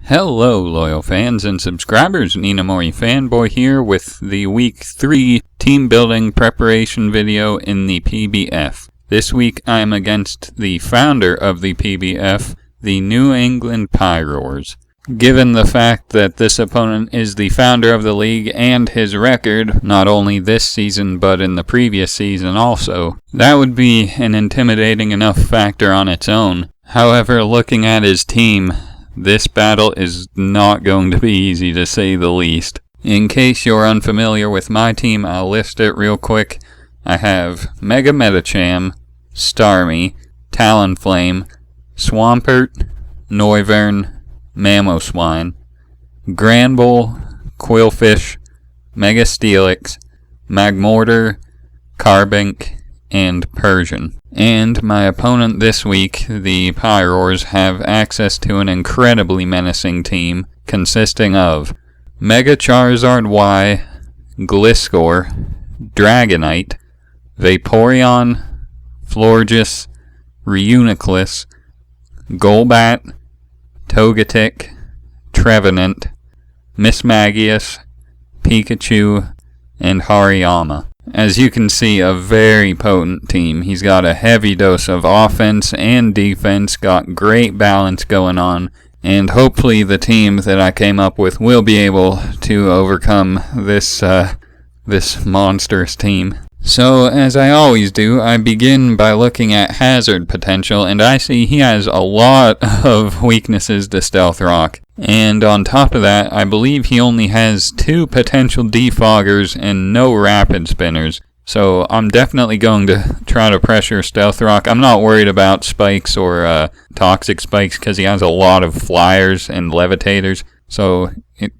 Hello, loyal fans and subscribers. Ninamori Fanboy here with the Week 3 team building preparation video in the PBF. This week I am against the founder of the PBF, the New England Pyroars. Given the fact that this opponent is the founder of the league and his record, not only this season but in the previous season also, that would be an intimidating enough factor on its own. However, looking at his team, this battle is not going to be easy, to say the least. In case you're unfamiliar with my team, I'll list it real quick. I have Mega Metacham, Starmie, Talonflame, Swampert, Noivern, Mamoswine, Granbull, Quillfish, Mega Steelix, Magmortar, Carbink, and Persian. And my opponent this week, the Pyroars, have access to an incredibly menacing team consisting of Mega Charizard Y, Gliscor, Dragonite, Vaporeon, Florges, Reuniclus, Golbat, Togetic, Trevenant, Mismagius, Pikachu, and Hariyama. As you can see, a very potent team. He's got a heavy dose of offense and defense, got great balance going on, and hopefully the team that I came up with will be able to overcome this monstrous team. So, as I always do, I begin by looking at hazard potential, and I see he has a lot of weaknesses to Stealth Rock. And on top of that, I believe he only has 2 potential defoggers and no rapid spinners. So I'm definitely going to try to pressure Stealth Rock. I'm not worried about spikes or toxic spikes because he has a lot of flyers and levitators. So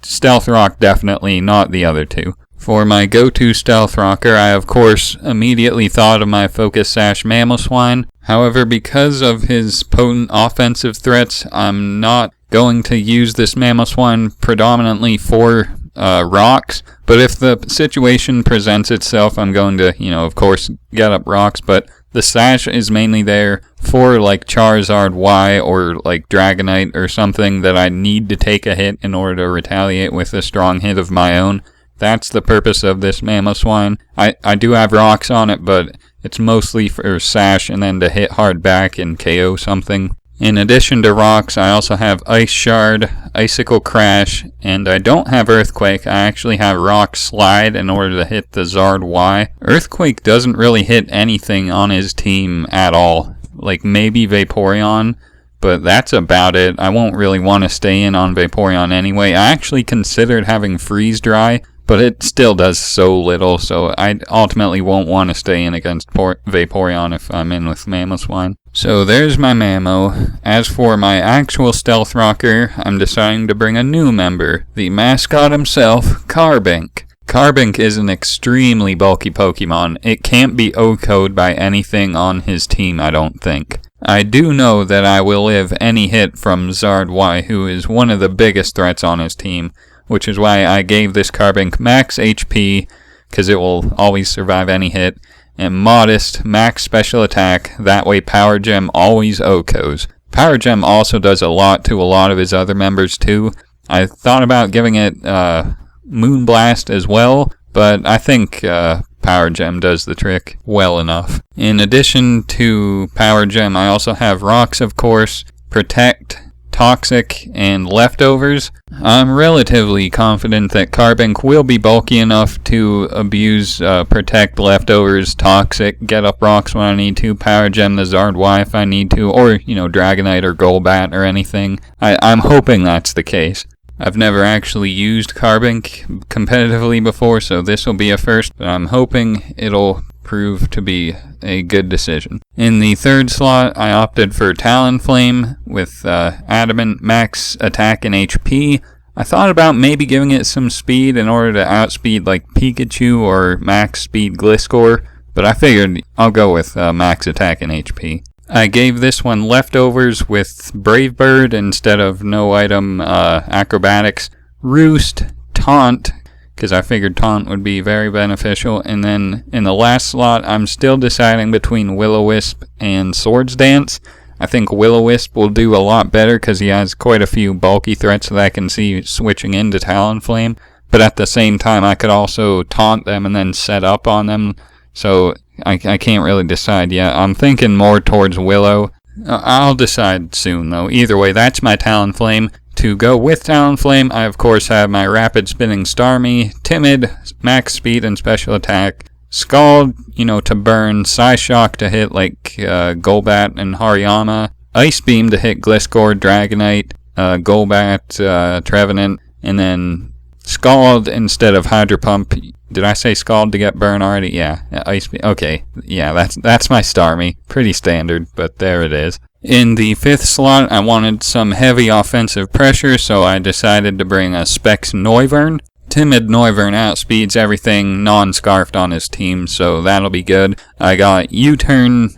Stealth Rock definitely, not the other 2. For my go-to Stealth Rocker, I of course immediately thought of my Focus Sash Mamoswine. However, because of his potent offensive threats, I'm not going to use this Mamoswine predominantly for rocks. But if the situation presents itself, I'm going to, of course, get up rocks. But the Sash is mainly there for like Charizard Y or like Dragonite or something that I need to take a hit in order to retaliate with a strong hit of my own. That's the purpose of this Mamoswine. I do have rocks on it, but it's mostly for Sash and then to hit hard back and KO something. In addition to rocks, I also have Ice Shard, Icicle Crash, and I don't have Earthquake. I actually have Rock Slide in order to hit the Zard Y. Earthquake doesn't really hit anything on his team at all. Like maybe Vaporeon, but that's about it. I won't really want to stay in on Vaporeon anyway. I actually considered having Freeze Dry, but it still does so little, so I ultimately won't want to stay in against Vaporeon if I'm in with Mamoswine. So there's my Mamo. As for my actual Stealth Rocker, I'm deciding to bring a new member, the mascot himself, Carbink. Carbink is an extremely bulky Pokemon. It can't be OHKO'd by anything on his team, I don't think. I do know that I will live any hit from Zard Y, who is one of the biggest threats on his team, which is why I gave this Carbink max HP, because it will always survive any hit, and modest max special attack, that way Power Gem always OHKOs. Power Gem also does a lot to a lot of his other members too. I thought about giving it Moonblast as well, but I think Power Gem does the trick well enough. In addition to Power Gem, I also have Rocks, of course, Protect, Toxic, and Leftovers. I'm relatively confident that Carbink will be bulky enough to abuse Protect, Leftovers, Toxic, get up rocks when I need to, Power Gem the Zard Y if I need to, or, Dragonite or Golbat or anything. I'm hoping that's the case. I've never actually used Carbink competitively before, so this will be a first, but I'm hoping it'll prove to be a good decision. In the third slot, I opted for Talonflame with Adamant, max attack and HP. I thought about maybe giving it some speed in order to outspeed like Pikachu or max speed Gliscor, but I figured I'll go with max attack and HP. I gave this one Leftovers with Brave Bird instead of no item Acrobatics, Roost, Taunt, because I figured Taunt would be very beneficial. And then in the last slot, I'm still deciding between Will-O-Wisp and Swords Dance. I think Will-O-Wisp will do a lot better because he has quite a few bulky threats that I can see switching into Talonflame. But at the same time, I could also taunt them and then set up on them. So I can't really decide yet. I'm thinking more towards Willow. I'll decide soon, though. Either way, that's my Talonflame. To go with Talonflame, I of course have my Rapid Spinning Starmie, Timid, Max Speed and Special Attack, Scald, to burn, Psyshock to hit like Golbat and Hariyama, Ice Beam to hit Gliscor, Dragonite, Golbat, Trevenant, and then Scald instead of Hydro Pump. Did I say Scald to get burn already? Yeah, Ice Beam. Okay, yeah, that's my Starmie. Pretty standard, but there it is. In the 5th slot, I wanted some heavy offensive pressure, so I decided to bring a Specs Noivern. Timid Noivern outspeeds everything non-scarfed on his team, so that'll be good. I got U-Turn,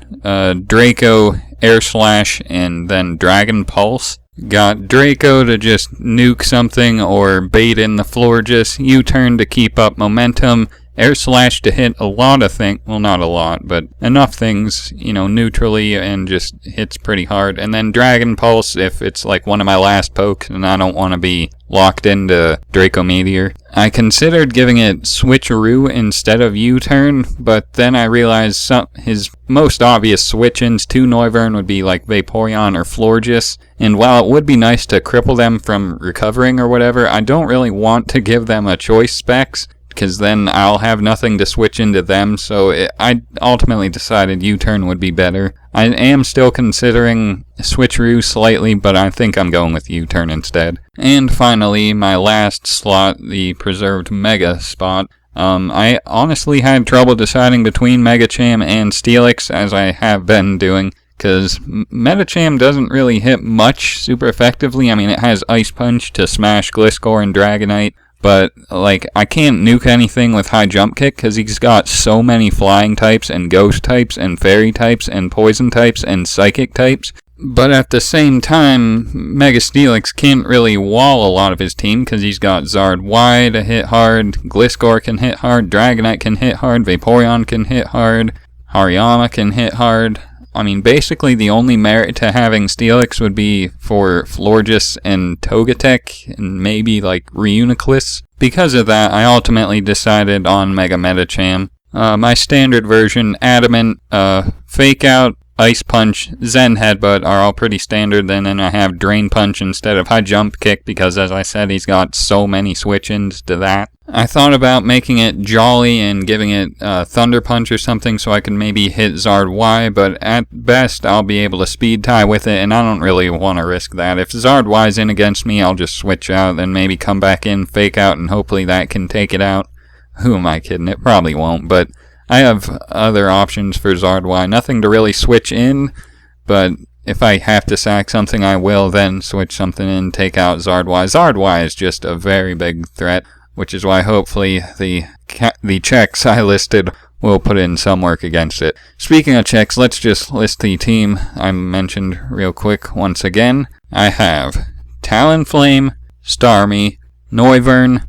Draco, Air Slash, and then Dragon Pulse. Got Draco to just nuke something or bait in the floor, just U-Turn to keep up momentum. Air Slash to hit a lot of things, well not a lot, but enough things, neutrally and just hits pretty hard. And then Dragon Pulse if it's like one of my last pokes and I don't want to be locked into Draco Meteor. I considered giving it Switcheroo instead of U-Turn, but then I realized his most obvious switch-ins to Noivern would be like Vaporeon or Florges, and while it would be nice to cripple them from recovering or whatever, I don't really want to give them a choice specs, because then I'll have nothing to switch into them, so I ultimately decided U-Turn would be better. I am still considering Switcheroo slightly, but I think I'm going with U-Turn instead. And finally, my last slot, the Preserved Mega spot. I honestly had trouble deciding between Megacham and Steelix, as I have been doing, because Metacham doesn't really hit much super effectively. I mean, it has Ice Punch to smash Gliscor and Dragonite, but, I can't nuke anything with High Jump Kick because he's got so many Flying types and Ghost types and Fairy types and Poison types and Psychic types. But at the same time, Mega Steelix can't really wall a lot of his team because he's got Zard Y to hit hard, Gliscor can hit hard, Dragonite can hit hard, Vaporeon can hit hard, Hariyama can hit hard. I mean, basically the only merit to having Steelix would be for Florges and Togetic, and maybe Reuniclus. Because of that, I ultimately decided on Mega Metacham. My standard version, Adamant, Fake Out, Ice Punch, Zen Headbutt are all pretty standard. Then I have Drain Punch instead of High Jump Kick because, as I said, he's got so many switch-ins to that. I thought about making it Jolly and giving it Thunder Punch or something so I can maybe hit Zard Y, but at best I'll be able to Speed Tie with it, and I don't really want to risk that. If Zard Y's in against me, I'll just switch out, then maybe come back in, Fake Out, and hopefully that can take it out. Who am I kidding? It probably won't, but I have other options for Zard Y. Nothing to really switch in, but if I have to sack something, I will then switch something in, take out Zard Y. Zard Y is just a very big threat, which is why hopefully the checks I listed will put in some work against it. Speaking of checks, let's just list the team I mentioned real quick once again. I have Talonflame, Starmie, Noivern,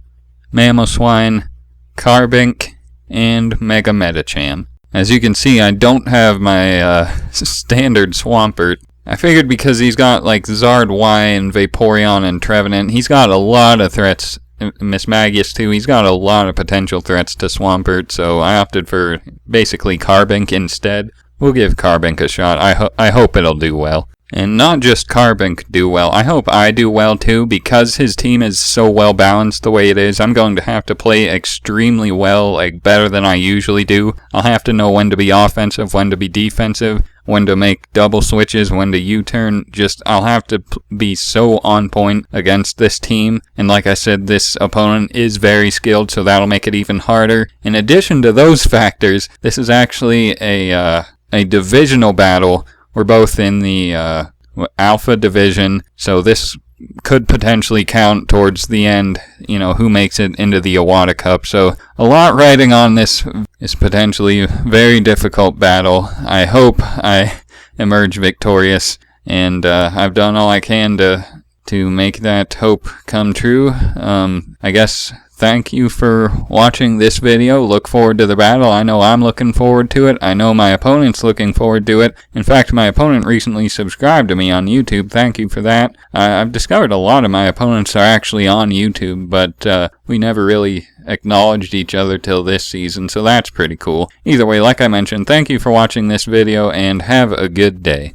Mamoswine, Carbink, and Mega Metacham. As you can see, I don't have my standard Swampert. I figured because he's got Zard Y and Vaporeon and Trevenant, he's got a lot of threats. Mismagius too, he's got a lot of potential threats to Swampert, so I opted for basically Carbink instead. We'll give Carbink a shot. I hope it'll do well. And not just Carbink do well, I hope I do well too, because his team is so well balanced the way it is. I'm going to have to play extremely well, better than I usually do. I'll have to know when to be offensive, when to be defensive, when to make double switches, when to U-turn. I'll have to be so on point against this team. And like I said, this opponent is very skilled, so that'll make it even harder. In addition to those factors, this is actually a divisional battle. We're both in the Alpha Division, so this could potentially count towards the end, who makes it into the Iwata Cup. So a lot riding on this is potentially a very difficult battle. I hope I emerge victorious, and I've done all I can to make that hope come true. I guess thank you for watching this video. Look forward to the battle. I know I'm looking forward to it. I know my opponent's looking forward to it. In fact, my opponent recently subscribed to me on YouTube. Thank you for that. I've discovered a lot of my opponents are actually on YouTube, but we never really acknowledged each other till this season, so that's pretty cool. Either way, like I mentioned, thank you for watching this video, and have a good day.